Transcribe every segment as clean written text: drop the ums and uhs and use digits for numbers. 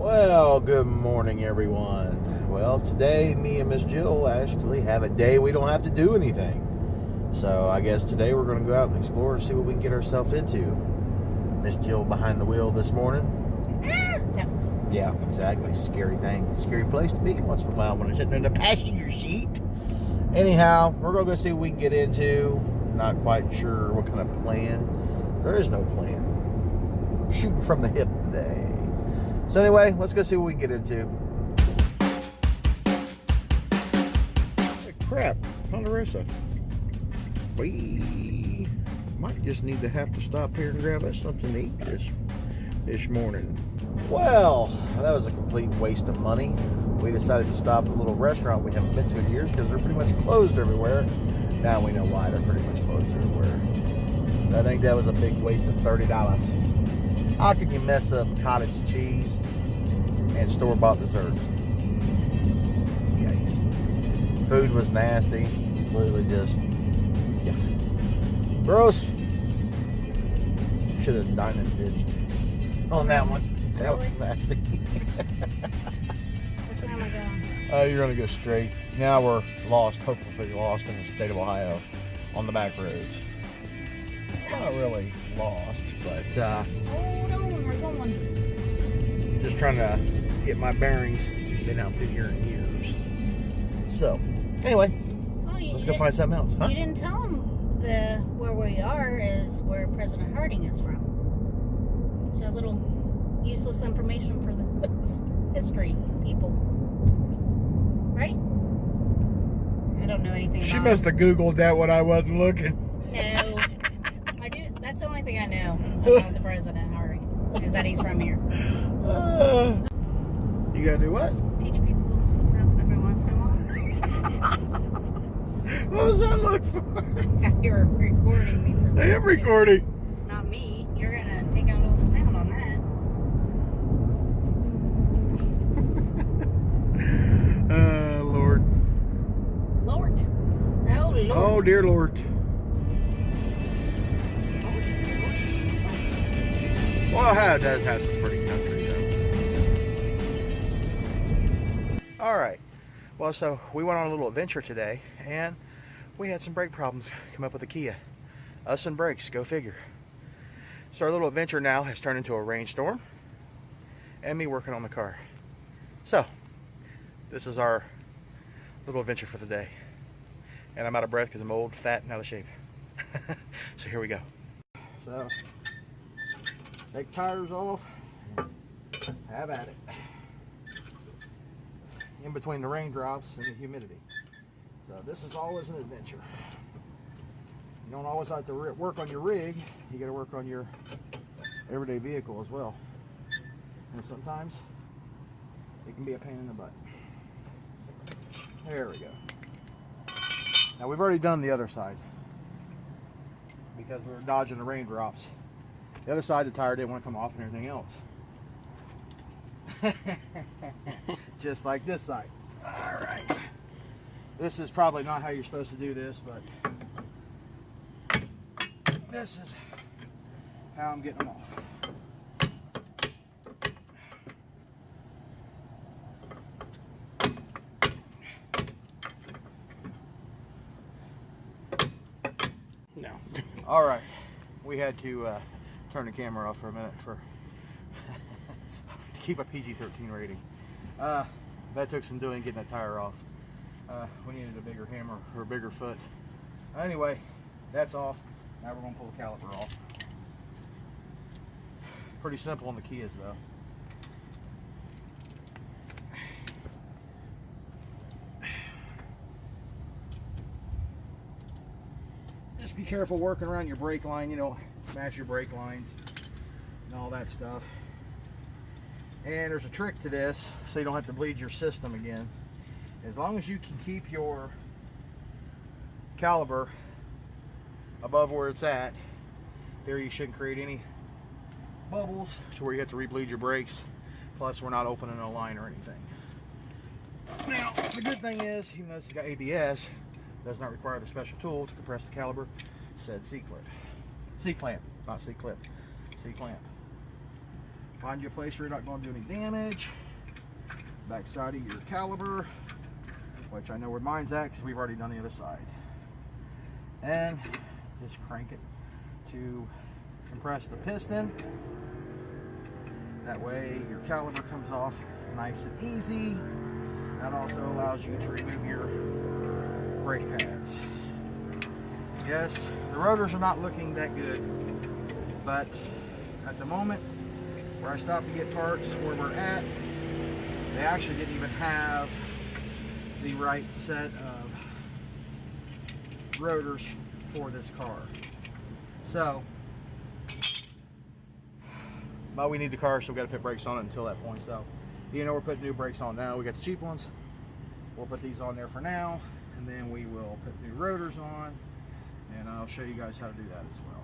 Well, good morning, everyone. Well, today, me and Miss Jill actually have a day we don't have to do anything. So I guess today we're going to go out and explore and see what we can get ourselves into. Miss Jill behind the wheel this morning. No. Yeah, exactly. Scary thing. Scary place to be once in a while when I'm sitting in the passenger seat. Anyhow, we're going to go see what we can get into. Not quite sure what kind of plan. There is no plan. Shooting from the hip today. So anyway, let's go see what we can get into. Hey, crap, Ponderosa. We might just need to have to stop here and grab us something to eat this morning. Well, that was a complete waste of money. We decided to stop at a little restaurant we haven't been to in years because they're pretty much closed everywhere. Now we know why they're pretty much closed everywhere. I think that was a big waste of $30. How can you mess up cottage cheese and store-bought desserts? Yikes. Food was nasty. Literally just, yeah. Gross. Should have dined and ditched on that one. That was nasty. Which way am I going? Oh, you're going to go straight. Now we're lost, hopefully lost in the state of Ohio on the back roads. Not really lost, but Hold on, we're going. just trying to get my bearings. Been out here in years. So, anyway, let's go find something else, huh? You didn't tell them where we are is where President Harding is from. So a little useless information for the history people. Right? I don't know anything about She must have Googled that when I wasn't looking. No. I do. That's the only thing I know about the President Harding is that he's from here. You gotta do what? Teach people stuff every once in a while. What was that look for? You're recording me for I am recording. Not me. You're gonna take out all the sound on that. Lord. Lord. Oh, Lord. Oh, dear Lord. Well, Ohio does have some pretty country, though. All right. Well, so we went on a little adventure today, and we had some brake problems come up with the Kia. Us and brakes, go figure. So our little adventure now has turned into a rainstorm, and me working on the car. So, this is our little adventure for the day. And I'm out of breath because I'm old, fat, and out of shape. So here we go. So, take tires off, have at it. In between the raindrops and the humidity. So this is always an adventure. You don't always have to work on your rig, you got to work on your everyday vehicle as well. And sometimes it can be a pain in the butt. There we go. Now we've already done the other side because we were dodging the raindrops. The other side, the tire didn't want to come off and everything else. Just like this side. All right. This is probably not how you're supposed to do this, but this is how I'm getting them off. No. All right. We had to turn the camera off for a minute to keep a PG-13 rating. That took some doing getting that tire off. We needed a bigger hammer or a bigger foot. Anyway, that's off. Now we're going to pull the caliper off. Pretty simple on the Kias though. Just be careful working around your brake line, you know, smash your brake lines and all that stuff. And there's a trick to this so you don't have to bleed your system again. As long as you can keep your caliber above where it's at, there you shouldn't create any bubbles to where you have to rebleed your brakes. Plus we're not opening a line or anything. Now the good thing is, even though it's got ABS, it does not require the special tool to compress the caliber. It said C-clamp, not C-clip, C-clamp. Find you a place where you're not going to do any damage. Back side of your caliber, which I know where mine's at because we've already done the other side. And just crank it to compress the piston. That way your caliber comes off nice and easy. That also allows you to remove your brake pads. Yes, the rotors are not looking that good, but at the moment where I stopped to get parts where we're at, they actually didn't even have the right set of rotors for this car. So, but we need the car, so we got to put brakes on it until that point. So, we're putting new brakes on now. We got the cheap ones. We'll put these on there for now, and then we will put new rotors on, and I'll show you guys how to do that as well.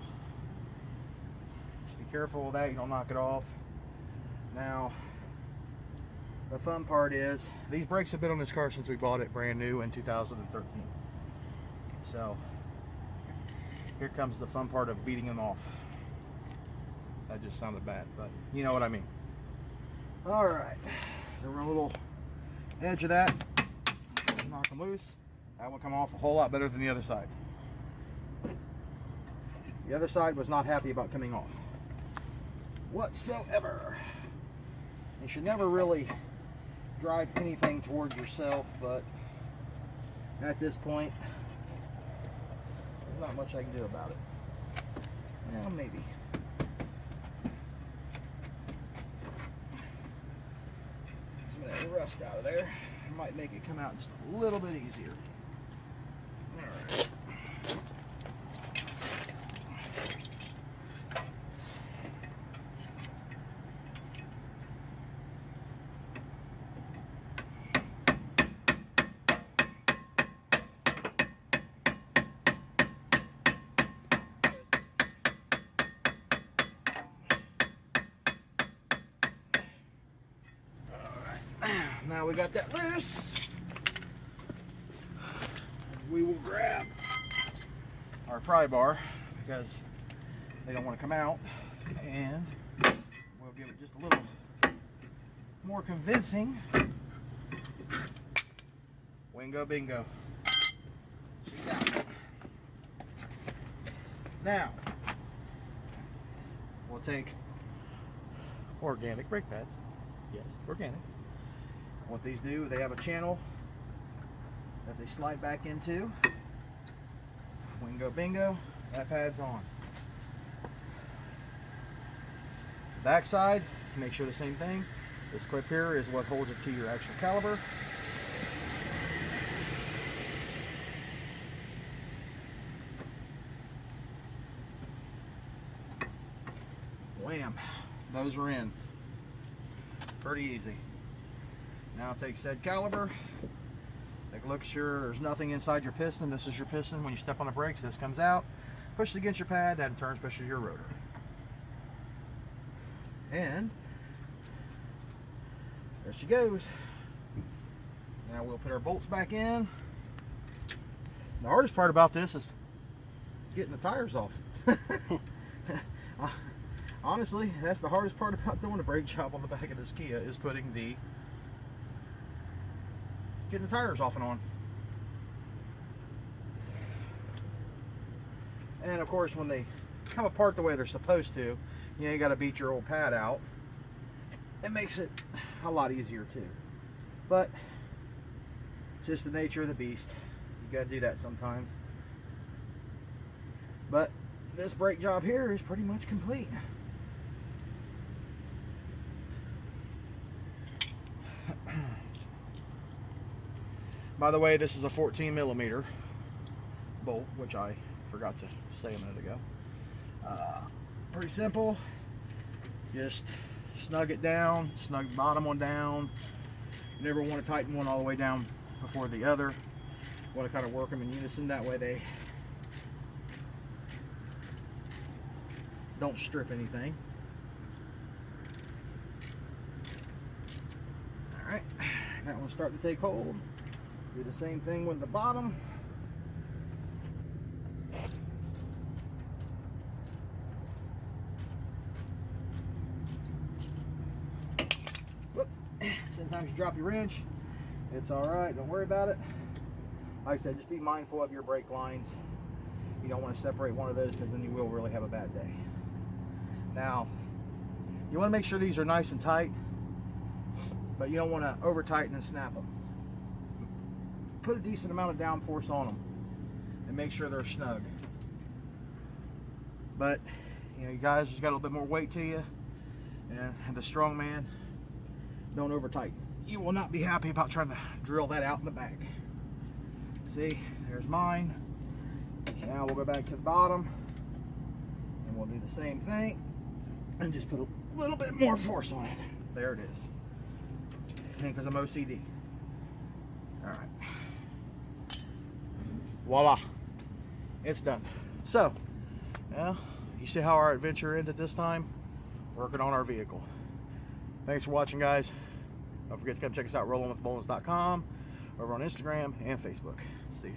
Just be careful of that, you don't knock it off. Now, the fun part is, these brakes have been on this car since we bought it brand new in 2013. So, here comes the fun part of beating them off. That just sounded bad, but you know what I mean. Alright, so we're on a little edge of that. Knock them loose. That one come off a whole lot better than the other side. The other side was not happy about coming off whatsoever. You should never really drive anything towards yourself, but at this point, there's not much I can do about it. Well, maybe. Some of that rust out of there might make it come out just a little bit easier. Alright. Now we got that loose, we will grab our pry bar because they don't want to come out, and we'll give it just a little more convincing. Wingo bingo. Now we'll take organic brake pads. Yes, organic. What these do, they have a channel that they slide back into. Wingo bingo, that pad's on. Back side, make sure the same thing. This clip here is what holds it to your actual caliber. Wham! Those are in. Pretty easy. Now take said caliber, take a look, sure there's nothing inside your piston. This is your piston. When you step on the brakes, this comes out, push it against your pad, that in turn pushes your rotor. And there she goes. Now we'll put our bolts back in. The hardest part about this is getting the tires off. Honestly, that's the hardest part about doing a brake job on the back of this Kia, is getting the tires off and on. And of course, when they come apart the way they're supposed to, you got to beat your old pad out. It makes it a lot easier too. But it's just the nature of the beast. You got to do that sometimes. But this brake job here is pretty much complete. By the way, this is a 14mm bolt, which I forgot to say a minute ago. Pretty simple. Just snug it down, snug the bottom one down. You never want to tighten one all the way down before the other. You want to kind of work them in unison, that way they don't strip anything. Alright, that one's starting to take hold. Do the same thing with the bottom. Sometimes you drop your wrench. It's all right. Don't worry about it. Like I said, just be mindful of your brake lines. You don't want to separate one of those because then you will really have a bad day. Now, you want to make sure these are nice and tight, but you don't want to over tighten and snap them. Put a decent amount of downforce on them and make sure they're snug. But you know, you guys just got a little bit more weight to you, and the strong man, don't over tighten. You will not be happy about trying to drill that out in the back. See, there's mine. Now we'll go back to the bottom and we'll do the same thing and just put a little bit more force on it. There it is. And because I'm OCD. All right. Voila. It's done. So, now you see how our adventure ended this time? Working on our vehicle. Thanks for watching, guys. Don't forget to come check us out, rollinwithboldness.com, over on Instagram and Facebook. See ya.